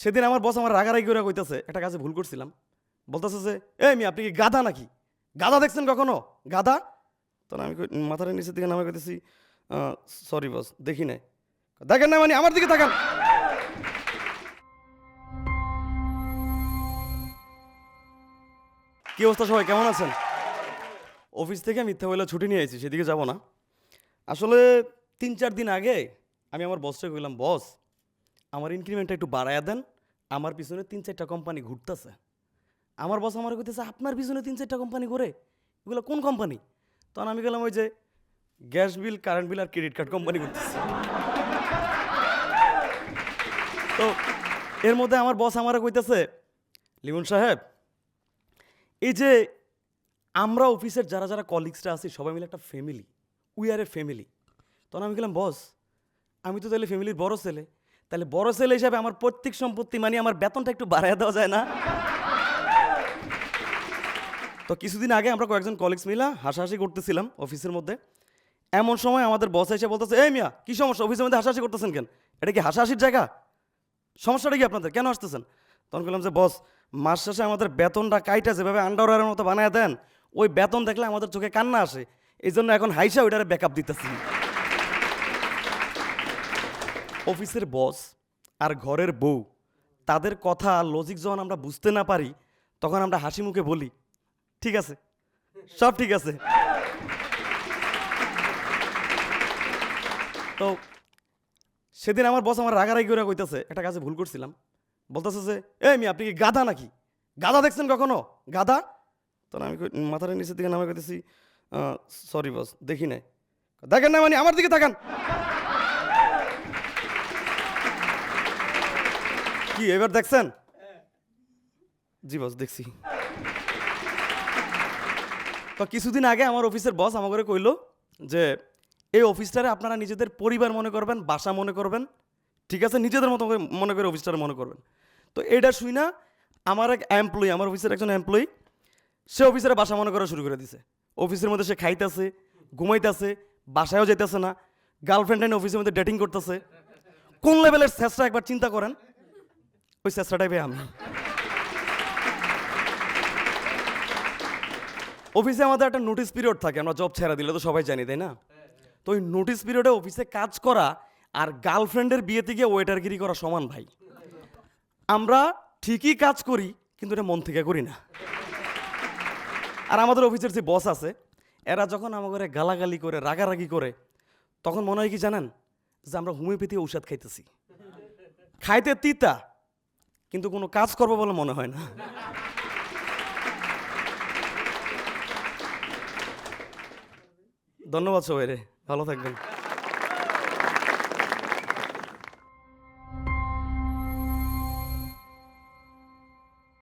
সেদিন আমার বস আমার রাগারাগি করে কইতেছে একটা কাজে ভুল করছিলাম, বলতেছে যে মি আপনি কি গাধা নাকি? গাধা দেখছেন কখনো? গাধা? তখন আমি মাথার নিচের দিকে নামে কইতেছি সরি বস, দেখি নাই। দেখেন না মানে আমার দিকে তাকান। কি অবস্থা সবাই, কেমন আছেন? অফিস থেকে মিথ্যা বলে ছুটি নিয়ে আইছি, সেদিকে যাব না। আসলে 3-4 দিন আগে আমি আমার বসকে কইলাম, বস আমার ইনক্রিমেন্টটা একটু বাড়ায়া দেন, আমার পিছনে 3-4টা কোম্পানি ঘুরতেছে। আমার বস আমার কইতেছে আপনার পিছনে 3-4টা কোম্পানি ঘুরে, এগুলো কোন কোম্পানি? তখন আমি গেলাম ওই যে গ্যাস বিল, কারেন্ট বিল আর ক্রেডিট কার্ড কোম্পানি ঘুরতেছে। তো এর মধ্যে আমার বস আমার কইতেছে, লিমন সাহেব এই যে আমরা অফিসের যারা যারা কলিগসরা আছি সবাই মিলে একটা family, we are A family. তখন আমি গেলাম, বস আমি তো তাহলে ফ্যামিলির বড় ছেলে, তাহলে বড় ছেলে হিসাবে আমার প্রত্যেক সম্পত্তি মানে আমার বেতনটা একটু বাড়াইয়া দেওয়া যায় না? তো কিছুদিন আগে আমরা কয়েকজন কলিগস মিলা হাসাহাসি করতেছিলাম অফিসের মধ্যে। এমন সময় আমাদের বস এসে বলতেছে, এই মিয়া কি সমস্যা, অফিসের মধ্যে হাসাহাসি করতেছেন কেন? এটা কি হাসাহাসির জায়গা? সমস্যাটা কি আপনাদের, কেন আসতেছেন? তখন বললাম যে বস মাস শেষে আমাদের বেতনটা কাইটা যেভাবে আন্ডারওয়্যারের মতো বানায় দেন, ওই বেতন দেখলে আমাদের চোখে কান্না আসে, এই জন্য এখন হাইসা ওইটারে ব্যাকআপ দিতেছি। অফিসের বস আর ঘরের বউ, তাদের কথা লজিক যখন আমরা বুঝতে না পারি তখন আমরা হাসি মুখে বলি ঠিক আছে, সব ঠিক আছে। তো সেদিন আমার বস আমার রাগারাগি করে কইতেছে একটা কাজে ভুল করছিলাম, বলতেছে যে মি আপনি কি গাধা নাকি? গাধা দেখছেন কখনো? গাধা? তখন আমি মাথার নিচের দিকে নামে কইতেছি সরি বস, দেখি নাই। দেখেন না মানে আমার দিকে তাকান। কি এবার দেখছেন? জি বস দেখছি। তো কিছুদিন আগে আমার অফিসের বস আমাকে কইলো যে এই অফিসটারে আপনারা নিজেদের পরিবার মনে করবেন, বাসা মনে করবেন, ঠিক আছে, নিজেদের মতো করে মনে করে অফিসটারে মনে করবেন। তো এটা শুই না আমার এক এমপ্লয়ি, আমার অফিসের একজন এমপ্লয়ি, সে অফিসের বাসা মনে করা শুরু করে দিছে। অফিসের মধ্যে সে খাইতেছে, ঘুমাইতেছে, বাসায়ও যাইতেছে না, গার্লফ্রেন্ড এনে অফিসের মধ্যে ডেটিং করতেছে। কোন লেভেলের চেষ্টা একবার চিন্তা করেন। ওই চেষ্টাটাই পেয়ে আমি অফিসে আমাদের একটা নোটিস পিরিয়ড থাকে, আমরা জব ছেড়ে দিলে তো সবাই জানি, তাই না? তো ওই নোটিস পিরিয়ডে অফিসে কাজ করা আর গার্লফ্রেন্ডের বিয়েতে গিয়ে ওয়েটারগিরি করা সমান ভাই। আমরা ঠিকই কাজ করি কিন্তু এটা মন থেকে করি না। আর আমাদের অফিসের যে বস আছে এরা যখন আমাদের গালাগালি করে, রাগারাগি করে, তখন মনে হয় কি জানেন, যে আমরা হোমিওপ্যাথি ঔষধ খাইতেছি। খাইতে তিতা কিন্তু কোনো কাজ করবো বলে মনে হয় না। ধন্যবাদ সবাই রে, ভালো থাকবেন।